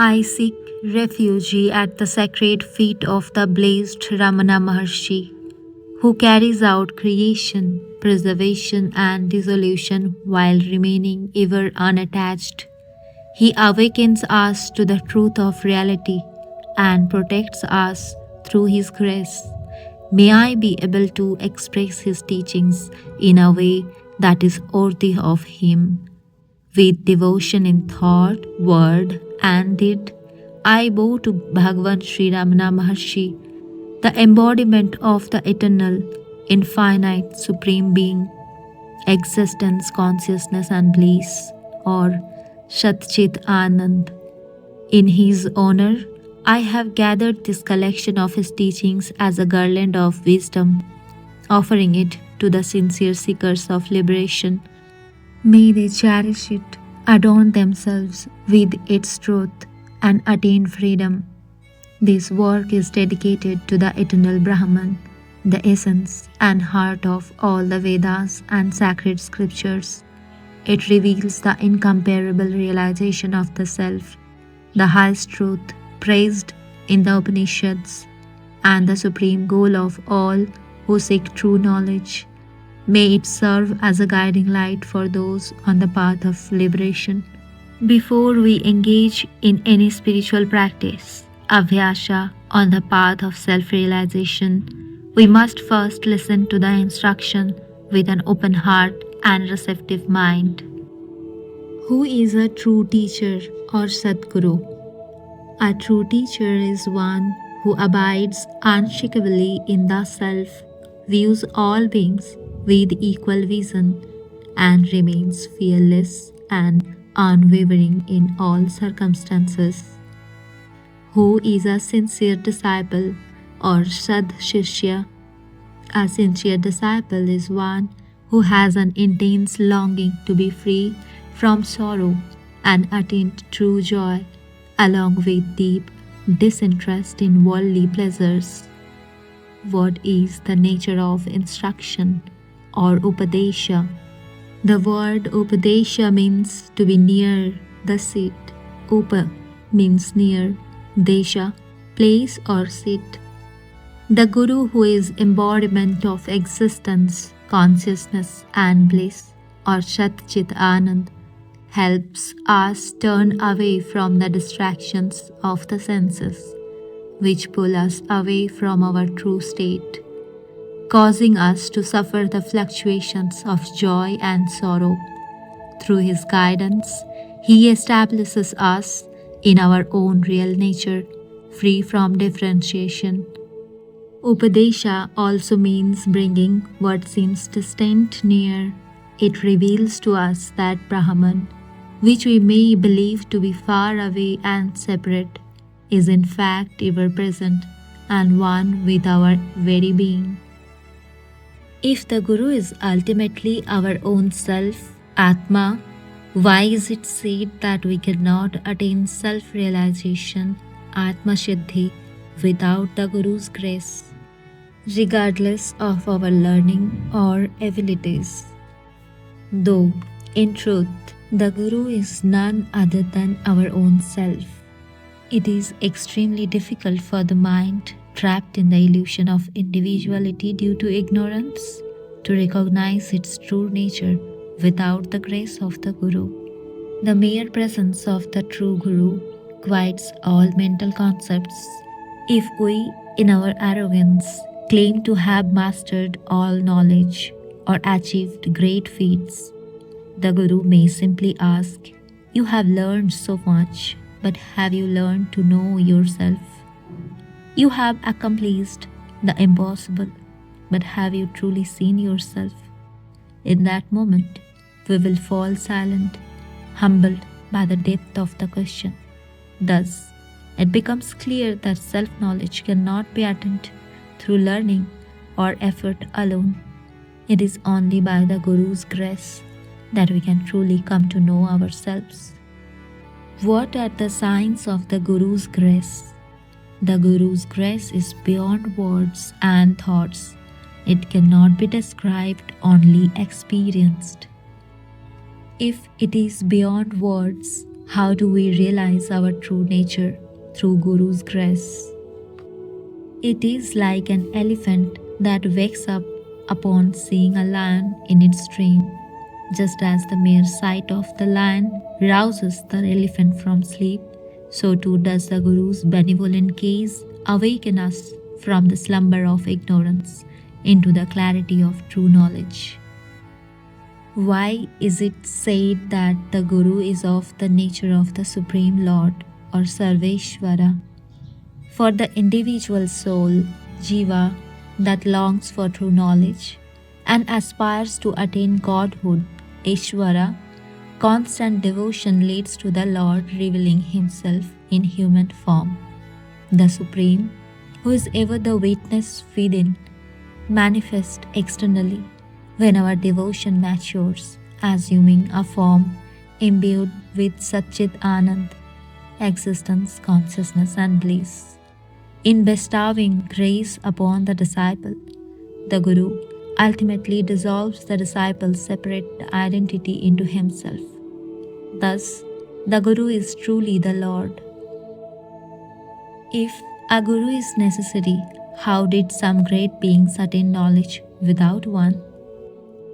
I seek refuge at the sacred feet of the blessed Ramana Maharshi, who carries out creation, preservation, and dissolution while remaining ever unattached. He awakens us to the truth of reality and protects us through His grace. May I be able to express His teachings in a way that is worthy of Him. With devotion in thought, word, and deed, I bow to Bhagavan Sri Ramana Maharshi, the embodiment of the eternal, infinite, supreme being, existence, consciousness, and bliss, or Shat-Chit Anand. In his honor, I have gathered this collection of his teachings as a garland of wisdom, offering it to the sincere seekers of liberation. May they cherish it, adorn themselves with its truth, and attain freedom. This work is dedicated to the eternal Brahman, the essence and heart of all the Vedas and sacred scriptures. It reveals the incomparable realization of the Self, the highest truth praised in the Upanishads, and the supreme goal of all who seek true knowledge. May it serve as a guiding light for those on the path of liberation. Before we engage in any spiritual practice, abhayasa, on the path of self-realization, we must first listen to the instruction with an open heart and receptive mind. Who is a true teacher or Sadguru? A true teacher is one who abides unshakably in the Self, views all beings with equal vision, and remains fearless and unwavering in all circumstances. Who is a sincere disciple or Sad Shishya? A sincere disciple is one who has an intense longing to be free from sorrow and attain true joy, along with deep disinterest in worldly pleasures. What is the nature of instruction or upadesha? The word upadesha means to be near the seat. Upa means near, desha, place or seat. The Guru, who is embodiment of existence, consciousness and bliss, or Shat-Chit Anand, helps us turn away from the distractions of the senses, which pull us away from our true state, causing us to suffer the fluctuations of joy and sorrow. Through his guidance, he establishes us in our own real nature, free from differentiation. Upadesha also means bringing what seems distant near. It reveals to us that Brahman, which we may believe to be far away and separate, is in fact ever present and one with our very being. If the Guru is ultimately our own self, Atma, why is it said that we cannot attain self-realization, Atma Siddhi, without the Guru's grace, regardless of our learning or abilities? Though, in truth, the Guru is none other than our own self, it is extremely difficult for the mind, trapped in the illusion of individuality due to ignorance, to recognize its true nature without the grace of the Guru. The mere presence of the true Guru quiets all mental concepts. If we, in our arrogance, claim to have mastered all knowledge or achieved great feats, the Guru may simply ask, "You have learned so much, but have you learned to know yourself? You have accomplished the impossible, but have you truly seen yourself?" In that moment, we will fall silent, humbled by the depth of the question. Thus, it becomes clear that self-knowledge cannot be attained through learning or effort alone. It is only by the Guru's grace that we can truly come to know ourselves. What are the signs of the Guru's grace? The Guru's grace is beyond words and thoughts. It cannot be described, only experienced. If it is beyond words, How do we realize our true nature? Through Guru's grace. It is like an elephant that wakes up upon seeing a lion in its dream. Just as the mere sight of the lion rouses the elephant from sleep, so too does the Guru's benevolent gaze awaken us from the slumber of ignorance into the clarity of true knowledge. Why is it said that the Guru is of the nature of the Supreme Lord or Sarveshwara? For the individual soul, Jiva, that longs for true knowledge and aspires to attain Godhood, Ishvara, constant devotion leads to the Lord revealing Himself in human form. The Supreme, who is ever the witness within, manifest externally when our devotion matures, assuming a form imbued with Satchit Anand, existence, consciousness, and bliss. In bestowing grace upon the disciple, the Guru ultimately dissolves the disciple's separate identity into himself. Thus, the Guru is truly the Lord. If a Guru is necessary, how did some great beings attain knowledge without one?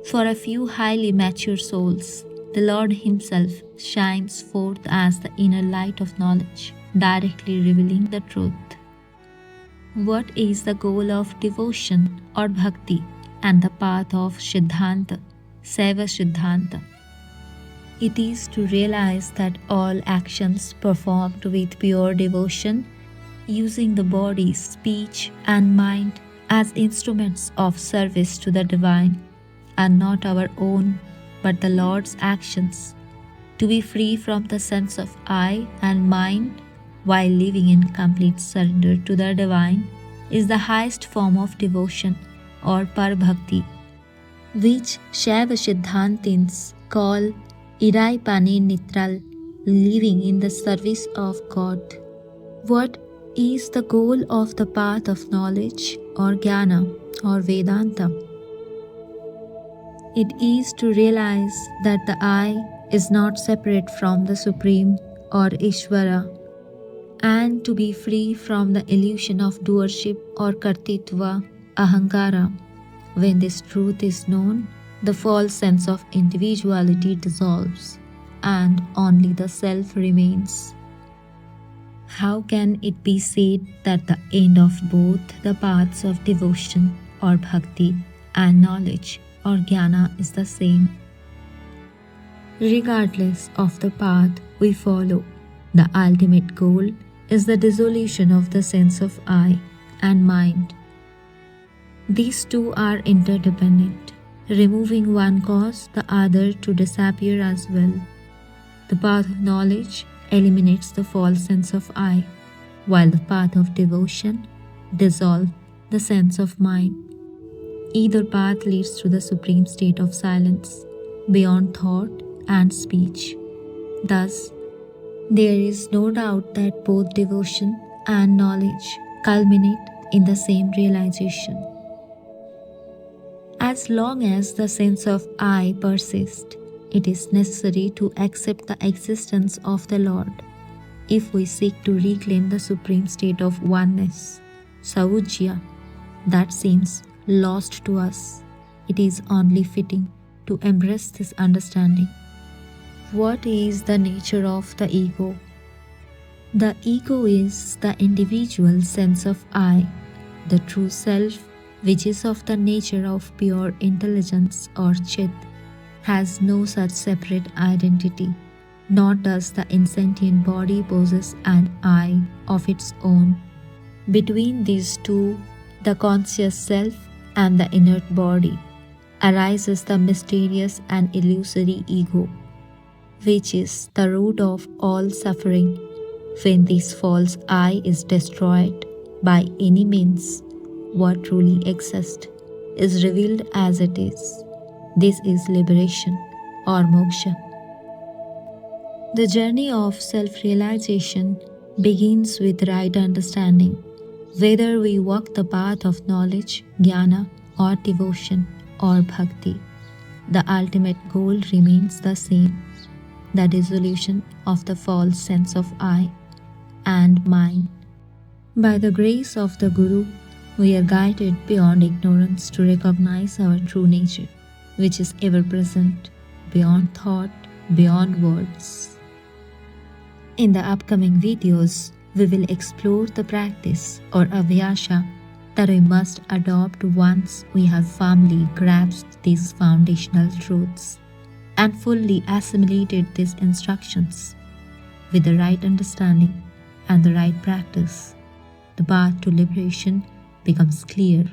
For a few highly mature souls, the Lord Himself shines forth as the inner light of knowledge, directly revealing the truth. What is the goal of devotion or bhakti and the path of Siddhanta, Seva Siddhanta? It is to realize that all actions performed with pure devotion, using the body, speech, and mind as instruments of service to the Divine, are not our own but the Lord's actions. To be free from the sense of I and mine while living in complete surrender to the Divine is the highest form of devotion or Par-Bhakti, which Shaiva Siddhantins call Irai Pane Nitral, living in the service of God. What is the goal of the path of knowledge or Jnana or Vedanta? It is to realize that the I is not separate from the Supreme or Ishvara, and to be free from the illusion of doership or kartitva, ahankara. When this truth is known, the false sense of individuality dissolves, and only the self remains. How can it be said that the end of both the paths of devotion or bhakti and knowledge or jnana is the same? Regardless of the path we follow, the ultimate goal is the dissolution of the sense of I and mind. These two are interdependent. Removing one causes the other to disappear as well. The path of knowledge eliminates the false sense of I, while the path of devotion dissolves the sense of mind. Either path leads to the supreme state of silence, beyond thought and speech. Thus, there is no doubt that both devotion and knowledge culminate in the same realization. As long as the sense of I persists, it is necessary to accept the existence of the Lord. If we seek to reclaim the supreme state of oneness, Savujya, that seems lost to us, it is only fitting to embrace this understanding. What is the nature of the ego? The ego is the individual sense of I, the true self, which is of the nature of pure intelligence or Chit, has no such separate identity, nor does the insentient body possess an I of its own. Between these two, the conscious self and the inert body, arises the mysterious and illusory ego, which is the root of all suffering. When this false I is destroyed by any means, what truly exists is revealed as it is. This is liberation or moksha. The journey of self-realization begins with right understanding. Whether we walk the path of knowledge, jnana, or devotion, or bhakti, the ultimate goal remains the same. the dissolution of the false sense of I and mine. By the grace of the Guru, we are guided beyond ignorance to recognize our true nature, which is ever present, beyond thought, beyond words. In the upcoming videos, we will explore the practice or abhayasa that we must adopt once we have firmly grasped these foundational truths and fully assimilated these instructions. With the right understanding and the right practice, the path to liberation becomes clear.